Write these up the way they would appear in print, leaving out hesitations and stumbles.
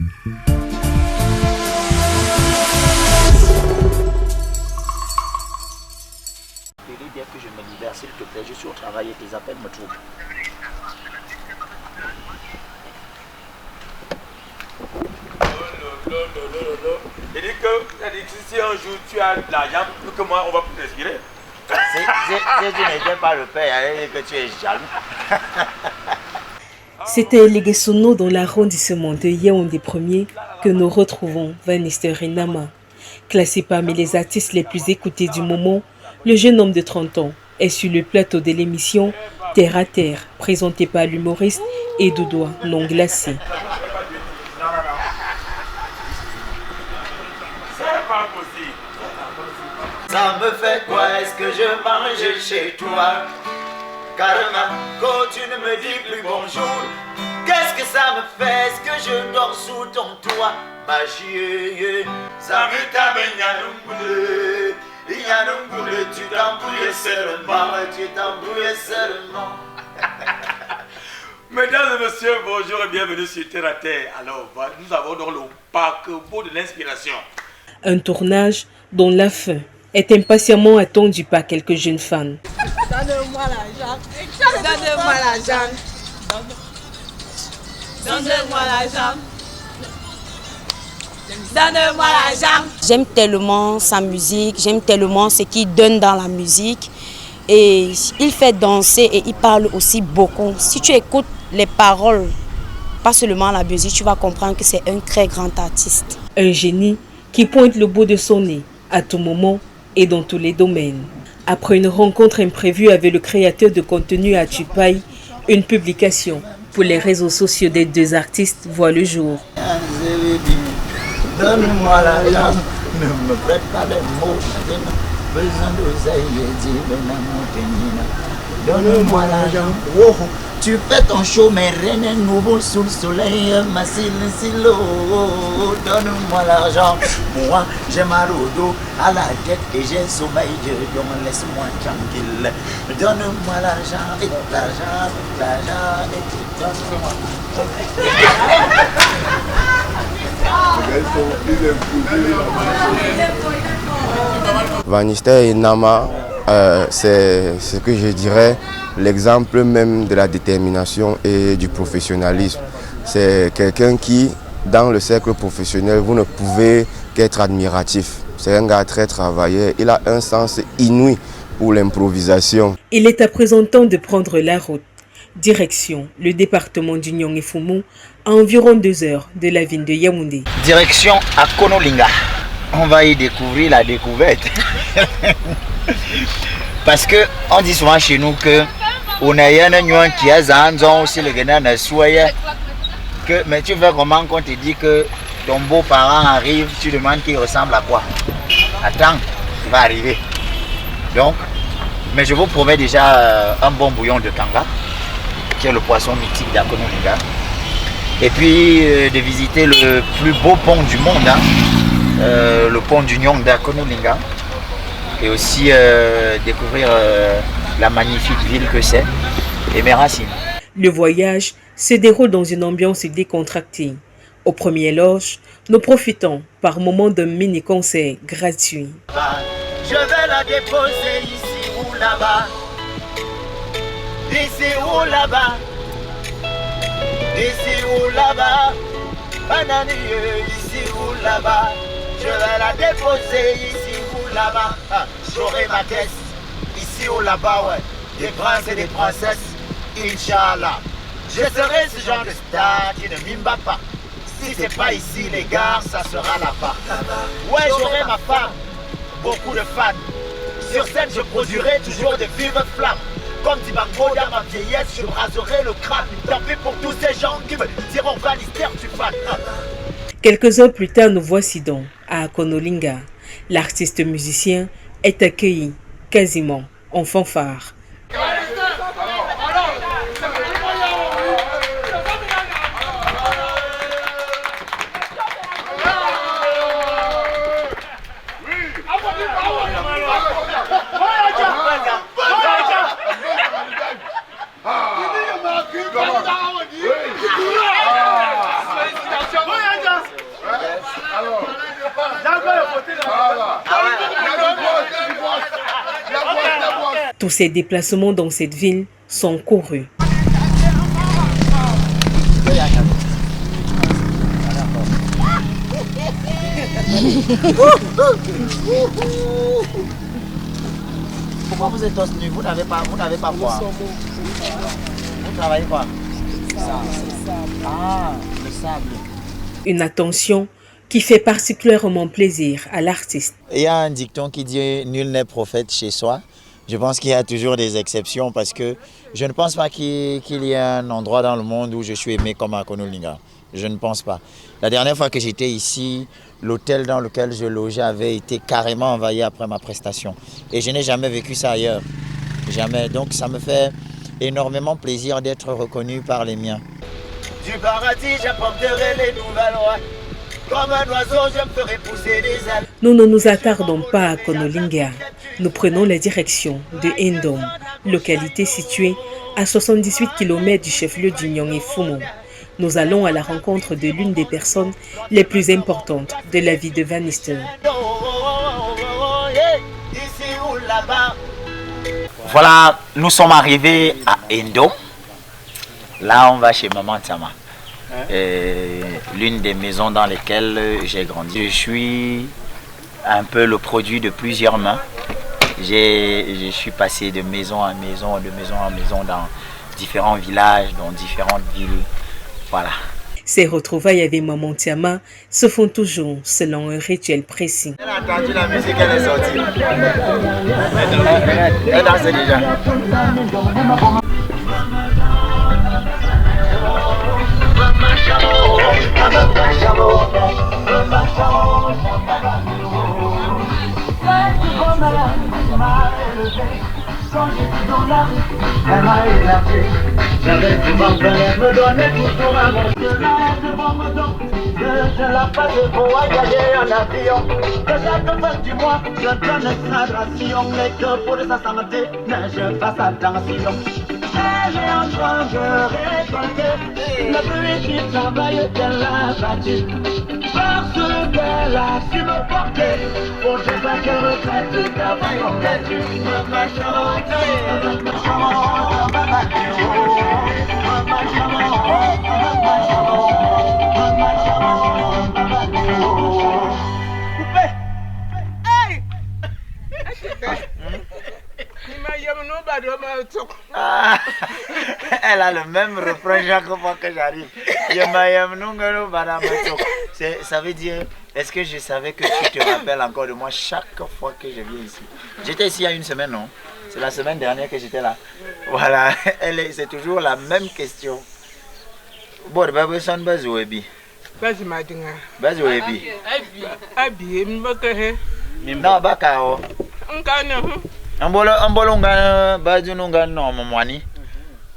Dès que je me libère, s'il te plaît, je suis au travail et tes appels me troublent. Il dit que si un jour tu as de l'argent plus que moi, on va plus respirer. Si tu n'étais pas le père, il allait dire que tu es jaloux. C'était Legesono dans l'arrondissement de Yaoundé 1er que nous retrouvons Vanessa Rinama. Classé parmi les artistes les plus écoutés du moment, le jeune homme de 30 ans est sur le plateau de l'émission Terre à Terre, présentée par l'humoriste Edoudoua non glacé. Ça me fait quoi est-ce que je mange chez toi? Carrément, quand tu ne me dis plus bonjour, qu'est-ce que ça me fait? Est-ce que je dors sous ton toit? Ma chienne, ça me t'amène tu t'embrouilles seulement. Mesdames et messieurs, bonjour et bienvenue sur Terre à Terre. Alors, nous avons donc le paquebot de l'inspiration. Un tournage dont la fin est impatiemment attendue par quelques jeunes fans. Donne-moi l'argent. Donne-moi l'argent. Donne-moi l'argent. Donne-moi l'argent. J'aime tellement sa musique, j'aime tellement ce qu'il donne dans la musique. Et il fait danser et il parle aussi beaucoup. Si tu écoutes les paroles, pas seulement la musique, tu vas comprendre que c'est un très grand artiste. Un génie qui pointe le bout de son nez à tout moment et dans tous les domaines. Après une rencontre imprévue avec le créateur de contenu à Tupaï, une publication pour les réseaux sociaux des deux artistes voit le jour. Donne-moi l'argent, ne me prête pas les mots, besoin d'oseille, donne-moi l'argent. Oh, tu fais ton show, mais rien n'est nouveau sous le soleil, ma silo. Donne-moi l'argent, moi j'ai mal au dos, à la tête et j'ai sommeil, donc laisse-moi tranquille. Donne-moi l'argent, et l'argent, et donne-moi. Vanessa Rinama, c'est ce que je dirais l'exemple même de la détermination et du professionnalisme. C'est quelqu'un qui, dans le cercle professionnel, vous ne pouvez qu'être admiratif. C'est un gars très travailleur, il a un sens inouï pour l'improvisation. Il est à présent temps de prendre la route. Direction le département du Nyong et Fumu, à environ 2 heures de la ville de Yaoundé. Direction à Konolinga. On va y découvrir la découverte. Parce que on dit souvent chez nous que on a un qui a zanzon aussi le gana soya que mais tu fais comment quand on te dit que ton beau-parent arrive, tu demandes qu'il ressemble à quoi? Attends, il va arriver. Donc, mais je vous promets déjà un bon bouillon de kanga, qui est le poisson mythique d'Akonolinga. Et puis de visiter le plus beau pont du monde, le pont du Nyong d'Akonolinga. Et aussi découvrir la magnifique ville que c'est et mes racines. Le voyage se déroule dans une ambiance décontractée. Au premier loge, nous profitons par moment d'un mini-concert gratuit. Je vais la déposer ici ou là-bas. Ici ou là-bas. Ici ou là-bas. Bananieux, ici ou là-bas. Je vais la déposer ici ou là-bas. J'aurai ma caisse ici ou là-bas, ouais. Des princes et des princesses, Inch'Allah. Je serai ce genre de star qui ne mime pas. Si c'est pas ici, les gars, ça sera là-bas. Ouais, j'aurai ma femme, beaucoup de fans. Sur scène, je produirai toujours de vives flammes. Comme dit Bango dans ma vieillesse, je braserai le crâne. Tant pis pour tous ces gens qui me diront Vanessa, tu fan. Quelques heures plus tard, nous voici donc à Konolinga. L'artiste musicien est accueilli quasiment en fanfare. Tous ces déplacements dans cette ville sont courus. Pourquoi vous êtes tous nus? Vous n'avez pas quoi? Vous travaillez quoi? Ah, le sable. Une attention qui fait particulièrement plaisir à l'artiste. Il y a un dicton qui dit « Nul n'est prophète chez soi ». Je pense qu'il y a toujours des exceptions parce que je ne pense pas qu'il y ait un endroit dans le monde où je suis aimé comme à Konolinga. Je ne pense pas. La dernière fois que j'étais ici, l'hôtel dans lequel je logeais avait été carrément envahi après ma prestation. Et je n'ai jamais vécu ça ailleurs. Jamais. Donc ça me fait énormément plaisir d'être reconnu par les miens. Du paradis, j'apporterai les nouvelles rois. Comme un oiseau, je me ferai pousser des ailes. Nous ne nous attardons pas à Konolinga. Nous prenons la direction de Ndom, localité située à 78 km du chef-lieu du Nyong et Fumo. Nous allons à la rencontre de l'une des personnes les plus importantes de la vie de Van Nistelrooy. Voilà, nous sommes arrivés à Ndom. Là, on va chez Maman Tama. L'une des maisons dans lesquelles j'ai grandi. Je suis un peu le produit de plusieurs mains. Je suis passé de maison en maison, dans différents villages, dans différentes villes. Voilà. Ces retrouvailles avec Maman Tama se font toujours selon un rituel précis. Elle a entendu la musique, elle est sortie. Elle danse déjà. Quand j'étais dans la rue, elle m'a élargi. J'avais tout vendu, elle me donnait toujours un bon cela devant me don. Que je la fasse pour voyager en avion. Que chaque fin du mois, je donne sa ration. Mais que pour sa santé, je fasse attention. Et j'ai en train de récolter la pluie qui travaille, qu'elle a battu. Parce qu'elle a su me porter. Pour je sais qu'elle retraite tout travail en tête. Me m'a chanté, me m'a Ah, elle a le même refrain chaque fois que j'arrive. Ça veut dire, est-ce que je savais que tu te rappelles encore de moi chaque fois que je viens ici? J'étais ici il y a une semaine, non? C'est la semaine dernière que j'étais là. Voilà, c'est toujours la même question. Bon, non, bakao. Ambolonga badununga no momwani.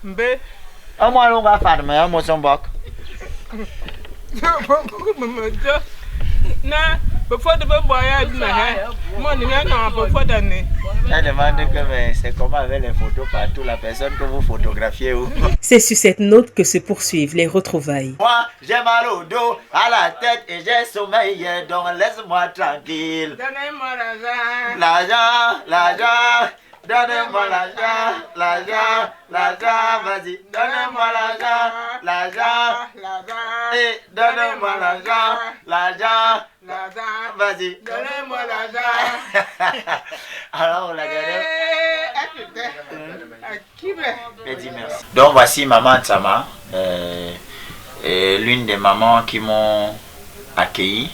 Mbe. Amwalonga farme amosombok. Na, before the boy had money, Elle demande que c'est comment avec les photos partout, la personne que vous photographiez où. C'est sur cette note que se poursuivent les retrouvailles. Moi, j'ai mal au dos, à la tête et j'ai sommeil, donc laisse-moi tranquille. Donnez-moi l'argent. L'argent, l'argent, donnez-moi l'argent, l'argent, l'argent, vas-y, donnez-moi l'argent, l'argent, et donnez-moi l'argent, l'argent, vas-y, donnez-moi l'argent. Alors on l'a gagné. Elle dit merci. Donc voici Maman Tama, l'une des mamans qui m'ont accueilli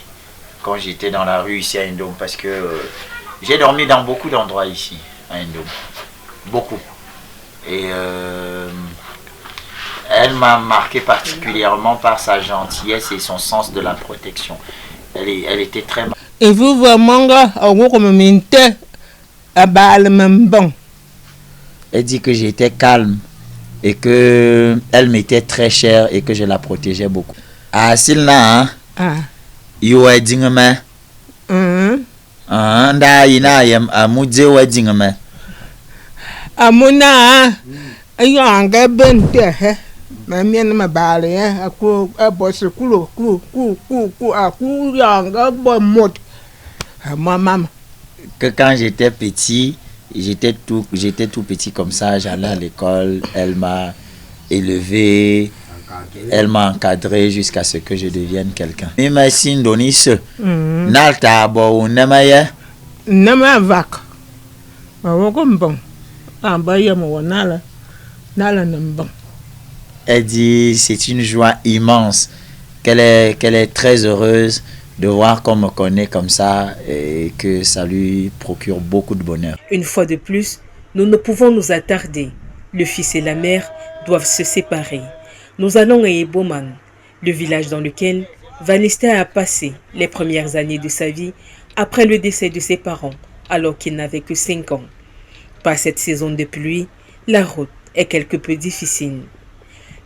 quand j'étais dans la rue ici à Ndom, parce que j'ai dormi dans beaucoup d'endroits ici à Ndom, beaucoup. Et elle m'a marqué particulièrement par sa gentillesse et son sens de la protection. Elle était très... Et vous, vraiment, elle dit que j'étais calme et que elle m'était très chère et que je la protégeais beaucoup. Ah, Silna, you are dingame. Da ina yam amuje wedding Amuna, ayanga bente he. Mamien ma bale aku boss ku yanga bomot. Moi, maman. Que quand j'étais petit, j'étais tout petit comme ça, j'allais à l'école, elle m'a élevé, elle m'a encadré jusqu'à ce que je devienne quelqu'un. Merci Donis. Nalta bo namaye. Nama vac. Bon. Ah bah y a mon nala. Nala n'aime. Elle dit c'est une joie immense qu'elle est très heureuse de voir qu'on me connaît comme ça et que ça lui procure beaucoup de bonheur. Une fois de plus, nous ne pouvons nous attarder. Le fils et la mère doivent se séparer. Nous allons à Eboman, le village dans lequel Van-Lister a passé les premières années de sa vie après le décès de ses parents, alors qu'il n'avait que 5 ans. Par cette saison de pluie, la route est quelque peu difficile.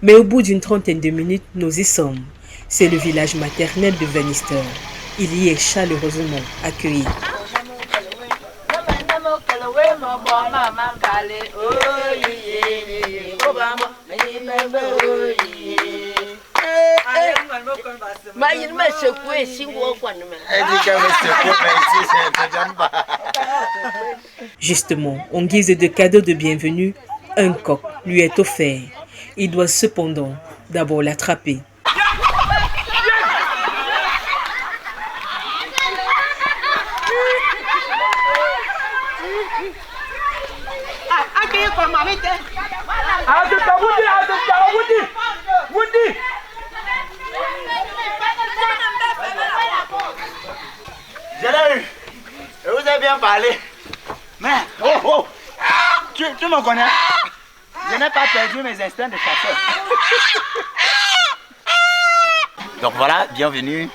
Mais au bout d'une trentaine de minutes, nous y sommes. C'est le village maternel de Van-Lister. Il y est chaleureusement accueilli. Justement, en guise de cadeau de bienvenue, un coq lui est offert. Il doit cependant d'abord l'attraper. Je l'ai eu. Je vous ai bien parlé. Mais, tu me connais. Je n'ai pas perdu mes instincts de chasseur. Donc voilà, bienvenue.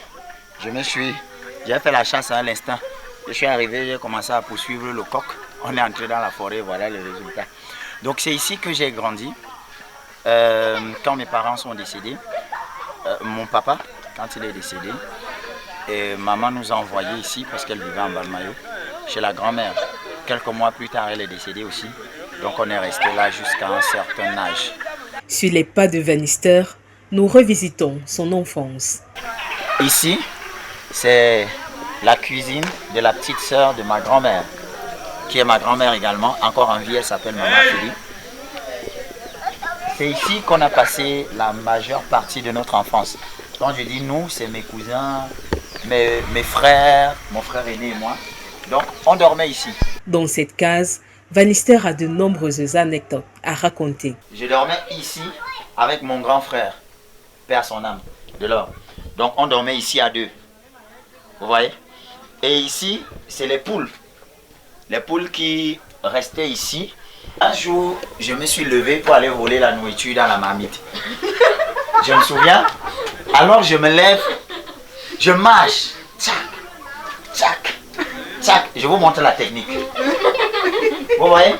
J'ai fait la chasse à l'instant. Je suis arrivé, j'ai commencé à poursuivre le coq. On est entré dans la forêt, voilà le résultat. Donc c'est ici que j'ai grandi. Quand mes parents sont décédés, mon papa, quand il est décédé, et maman nous a envoyés ici parce qu'elle vivait en Balmayo, chez la grand-mère. Quelques mois plus tard, elle est décédée aussi. Donc on est resté là jusqu'à un certain âge. Sur les pas de Van-Lister, nous revisitons son enfance. Ici, c'est la cuisine de la petite sœur de ma grand-mère, qui est ma grand-mère également, encore en vie, elle s'appelle Maman Philippe. C'est ici qu'on a passé la majeure partie de notre enfance. Quand je dis nous, c'est mes cousins, mes frères, mon frère aîné et moi. Donc on dormait ici. Dans cette case, Van-Lister a de nombreuses anecdotes à raconter. Je dormais ici avec mon grand frère, père son âme, de l'or. Donc on dormait ici à deux. Vous voyez? Et ici, c'est les poules. Les poules qui restaient ici. Un jour, je me suis levé pour aller voler la nourriture dans la marmite. Je me souviens. Alors je me lève, je marche. Tchac, tchac, tchac. Je vous montre la technique. Vous voyez?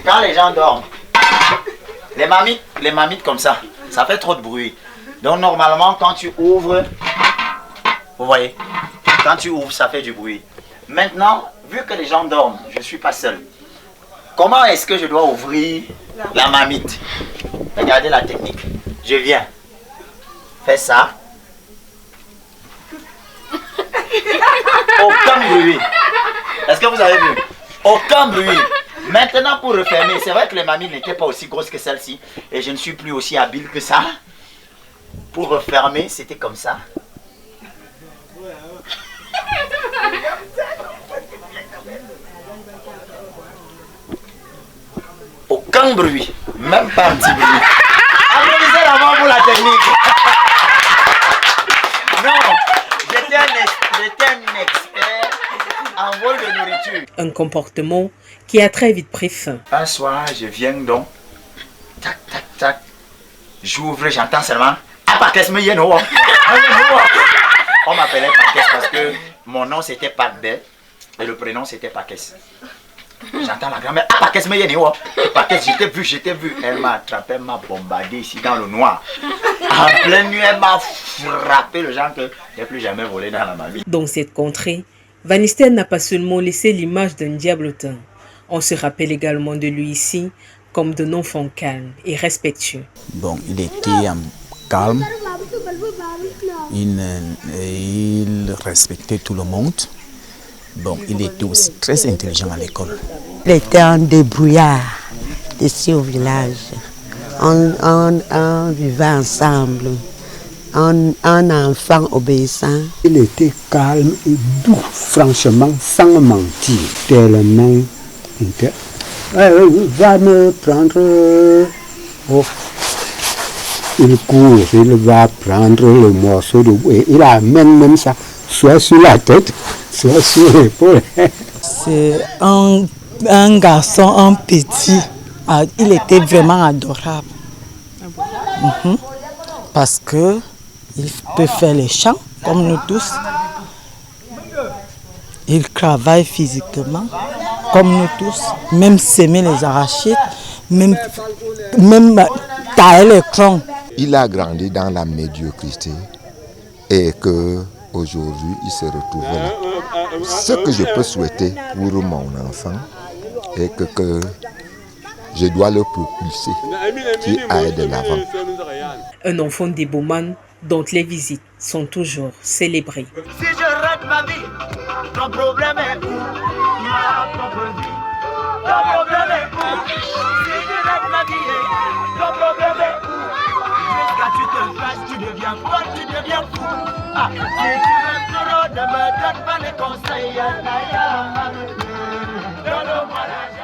Quand les gens dorment, les marmites comme ça fait trop de bruit. Donc normalement, quand tu ouvres, vous voyez? Quand tu ouvres, ça fait du bruit. Maintenant, vu que les gens dorment, je ne suis pas seul. Comment est-ce que je dois ouvrir la marmite? Regardez la technique. Je viens. Fais ça. Aucun bruit. Est-ce que vous avez vu? Aucun bruit. Maintenant, pour refermer, c'est vrai que les marmites n'étaient pas aussi grosses que celle-ci. Et je ne suis plus aussi habile que ça. Pour refermer, c'était comme ça. Aucun bruit, même pas un petit bruit. Applaudissez la main pour la technique. Non, j'étais un expert en vol de nourriture. Un comportement qui a très vite pris fin. Un soir, je viens donc, tac, tac, tac, j'ouvre, j'entends seulement, ah, Pakes me yeno. On m'appelait Pakes parce que mon nom c'était Pakbel et le prénom c'était Pakes. J'entends la grand-mère, ah, Pakes me yeno. Pakes, j'étais vu. Elle m'a attrapé, elle m'a bombardé ici dans le noir. En pleine nuit, elle m'a frappé le genre que je n'ai plus jamais volé dans ma vie. Dans cette contrée, Van-Lister n'a pas seulement laissé l'image d'un diablotin. On se rappelle également de lui ici comme d'un enfant calme et respectueux. Bon, il était calme, il respectait tout le monde Bon, il était aussi très intelligent à l'école. Il était un débrouillard ici au village. On vivait ensemble. Un enfant obéissant. Il était calme et doux, franchement, sans mentir. Tellement. Va me prendre. Oh. Il court, il va prendre le morceau de bois. Il amène même ça, soit sur la tête, soit sur l'épaule. C'est un garçon, un petit. Il était vraiment adorable. Parce que il peut faire les chants, comme nous tous. Il travaille physiquement, comme nous tous. Même semer les arachides, même tailler les troncs. Il a grandi dans la médiocrité et qu'aujourd'hui, il se retrouve là. Ce que je peux souhaiter pour mon enfant est que je dois le propulser, qu'il aille de l'avant. Un enfant des Bowman dont les visites sont toujours célébrées. Si je rate ma vie, ton problème est où? Ma propre vie, ton problème est où? Si je rate ma vie, ton problème est où? Jusqu'à tu te fasses, tu deviens folle, tu deviens fou. Ah, si tu veux trop, ne me donne pas les conseils. Donne-moi l'argent.